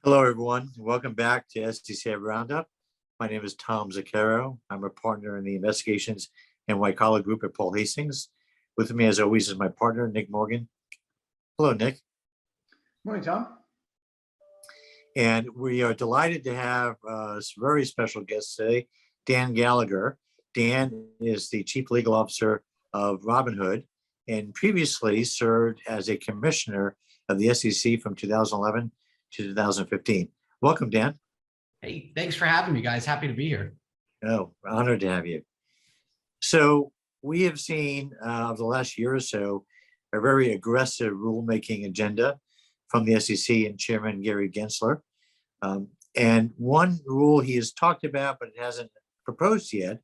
Hello, everyone. Welcome back to SEC Roundup. My name is Tom Zucchero. I'm a partner in the investigations and white collar group at Paul Hastings. With me, as always, is my partner, Nick Morgan. Hello, Nick. Morning, Tom. And we are delighted to have a very special guest today, Dan Gallagher. Dan is the Chief Legal Officer of Robinhood and previously served as a commissioner of the SEC from 2011 to 2015. Welcome, Dan. Hey, thanks for having me, guys. Happy to be here. Oh, honored to have you. So we have seen over the last year or so a very aggressive rulemaking agenda from the SEC and Chairman Gary Gensler. And one rule he has talked about, but it hasn't proposed yet,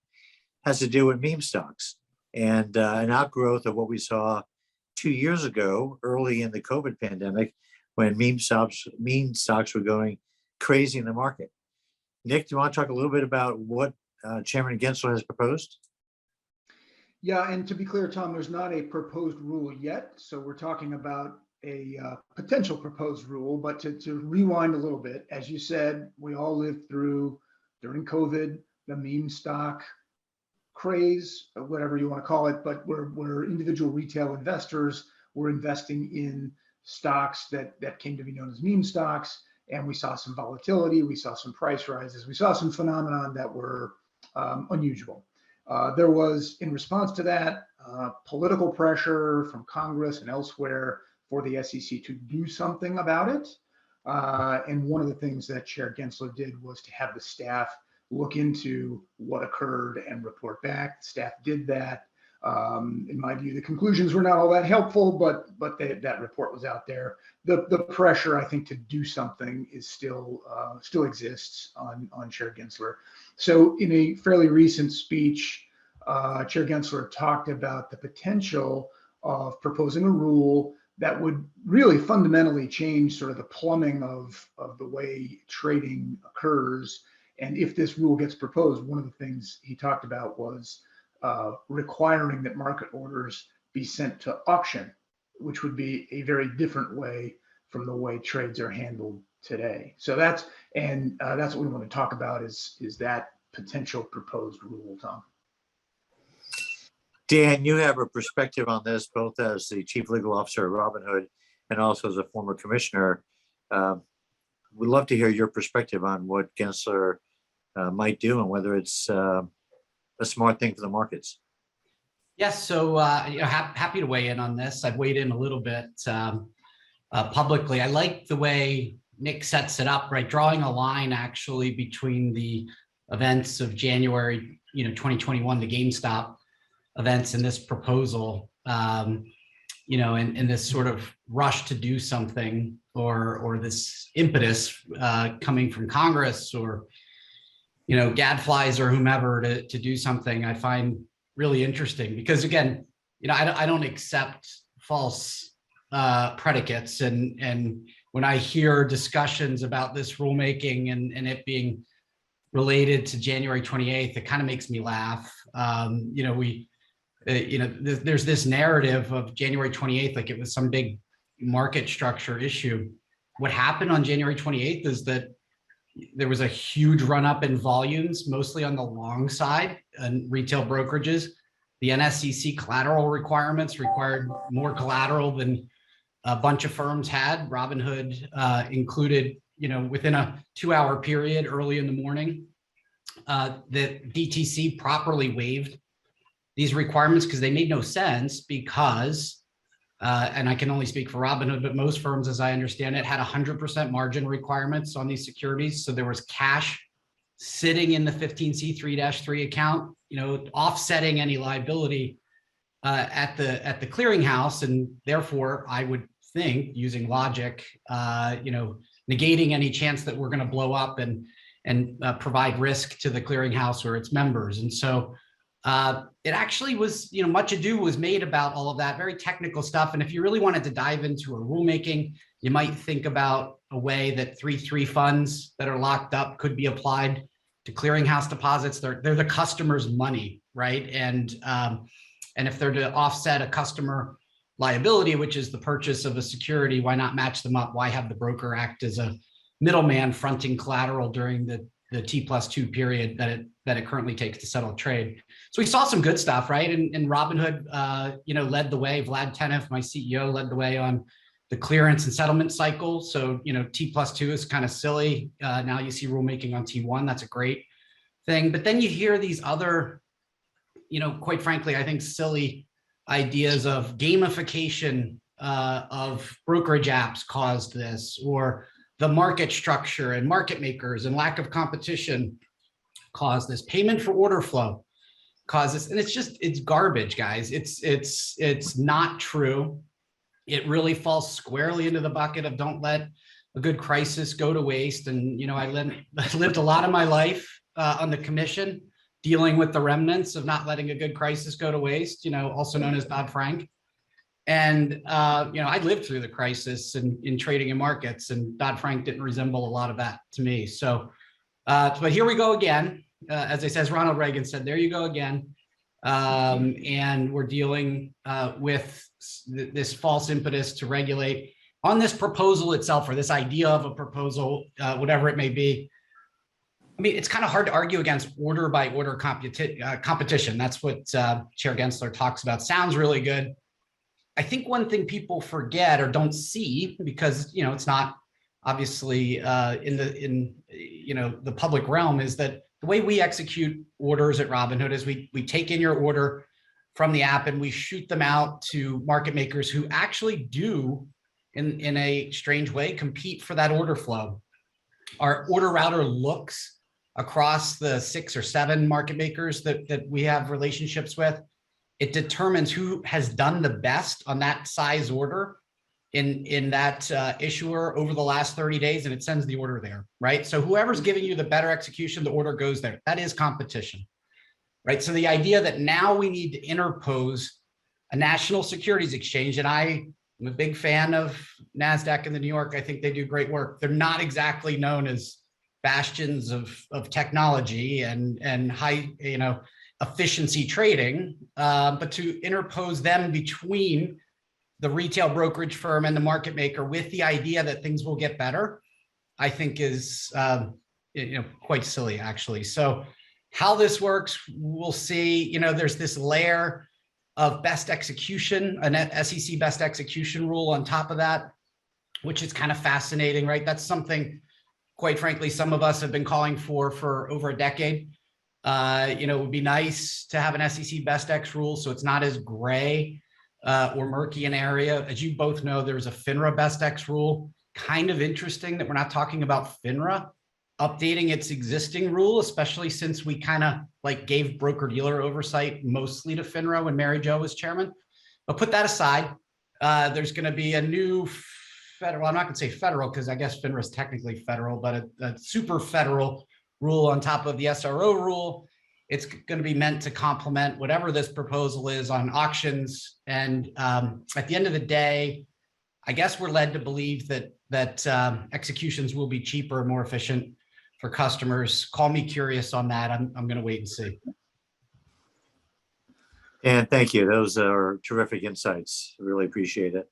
has to do with meme stocks and an outgrowth of what we saw 2 years ago, early in the COVID pandemic, when meme stocks were going crazy in the market. Nick, do you want to talk a little bit about what Chairman Gensler has proposed? Yeah, and to be clear, Tom, there's not a proposed rule yet. So we're talking about a potential proposed rule. But to rewind a little bit, as you said, we all lived through, during COVID, the meme stock craze, whatever you want to call it, but where individual retail investors were investing in stocks that came to be known as meme stocks. And we saw some volatility, we saw some price rises, we saw some phenomenon that were unusual. There was, in response to that, political pressure from Congress and elsewhere for the SEC to do something about it. And one of the things that Chair Gensler did was to have the staff look into what occurred and report back. The staff did that. In my view, the conclusions were not all that helpful, but that report was out there. The pressure, I think, to do something is still exists on Chair Gensler. So in a fairly recent speech, Chair Gensler talked about the potential of proposing a rule that would really fundamentally change sort of the plumbing of the way trading occurs. And if this rule gets proposed, one of the things he talked about was requiring that market orders be sent to auction, which would be a very different way from the way trades are handled today. So that's what we want to talk about is that potential proposed rule, Tom. Dan, you have a perspective on this, both as the Chief Legal Officer of Robinhood and also as a former commissioner. We'd love to hear your perspective on what Gensler might do and whether it's a smart thing for the markets. Yes, so happy to weigh in on this. I've weighed in a little bit publicly. I like the way Nick sets it up, right? Drawing a line actually between the events of January, 2021, the GameStop events, and this proposal, and this sort of rush to do something or this impetus coming from Congress or gadflies or whomever to do something, I find really interesting because, again, I don't accept false predicates. And when I hear discussions about this rulemaking and it being related to January 28th, it kind of makes me laugh. There's this narrative of January 28th, like it was some big market structure issue. What happened on January 28th is that there was a huge run up in volumes, mostly on the long side and retail brokerages. The NSCC collateral requirements required more collateral than a bunch of firms had. Robinhood included, within a 2-hour period early in the morning, the DTC properly waived these requirements because they made no sense because and I can only speak for Robinhood, but most firms, as I understand it, had 100% margin requirements on these securities. So there was cash sitting in the 15C3-3 account, offsetting any liability at the clearinghouse, and therefore, I would think, using logic, negating any chance that we're going to blow up and provide risk to the clearinghouse or its members. And so it actually was, much ado was made about all of that very technical stuff. And if you really wanted to dive into a rulemaking, you might think about a way that 3-3 funds that are locked up could be applied to clearinghouse deposits. They're the customer's money, right? And if they're to offset a customer liability, which is the purchase of a security, why not match them up? Why have the broker act as a middleman fronting collateral during the T+2 period that it currently takes to settle a trade. So we saw some good stuff, right? And Robinhood, led the way. Vlad Tenev, my CEO, led the way on the clearance and settlement cycle. So, T+2 is kind of silly. Now you see rulemaking on T1. That's a great thing. But then you hear these other, quite frankly, I think silly ideas of gamification of brokerage apps caused this, or the market structure and market makers and lack of competition caused this. Payment for order flow caused this. And it's garbage, guys. It's not true. It really falls squarely into the bucket of don't let a good crisis go to waste. And, I lived a lot of my life on the commission dealing with the remnants of not letting a good crisis go to waste, also known as Dodd-Frank. And, I lived through the crisis in trading and markets, and Dodd-Frank didn't resemble a lot of that to me. So, but here we go again. As Ronald Reagan said, there you go again. And we're dealing with this false impetus to regulate on this proposal itself, or this idea of a proposal, whatever it may be. I mean, it's kind of hard to argue against order by order competition. That's what Chair Gensler talks about. Sounds really good. I think one thing people forget or don't see, because it's not obviously in the public realm, is that the way we execute orders at Robinhood is we take in your order from the app and we shoot them out to market makers who actually do, in a strange way, compete for that order flow. Our order router looks across the 6 or 7 market makers that we have relationships with. It determines who has done the best on that size order in that issuer over the last 30 days, and it sends the order there, right? So whoever's giving you the better execution, the order goes there. That is competition, right? So the idea that now we need to interpose a national securities exchange, and I'm a big fan of NASDAQ and the New York. I think they do great work. They're not exactly known as bastions of technology and high, efficiency trading, but to interpose them between the retail brokerage firm and the market maker with the idea that things will get better, I think is quite silly, actually. So how this works, we'll see. There's this layer of best execution, an SEC best execution rule on top of that, which is kind of fascinating, right? That's something, quite frankly, some of us have been calling for over a decade. It would be nice to have an SEC best X rule so it's not as gray or murky an area. As you both know, there's a FINRA best X rule. Kind of interesting that we're not talking about FINRA updating its existing rule, especially since we kind of gave broker-dealer oversight mostly to FINRA when Mary Jo was chairman. But put that aside, there's going to be a new federal, I'm not going to say federal because I guess FINRA is technically federal, but a super federal rule on top of the SRO rule. It's going to be meant to complement whatever this proposal is on auctions. And at the end of the day, I guess we're led to believe that executions will be cheaper and more efficient for customers. Call me curious on that. I'm going to wait and see. And thank you. Those are terrific insights. Really appreciate it.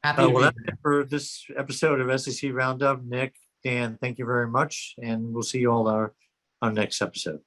Happy to be That's here. it for this episode of SEC Roundup. Nick, Dan, thank you very much. And we'll see you all on our next episode.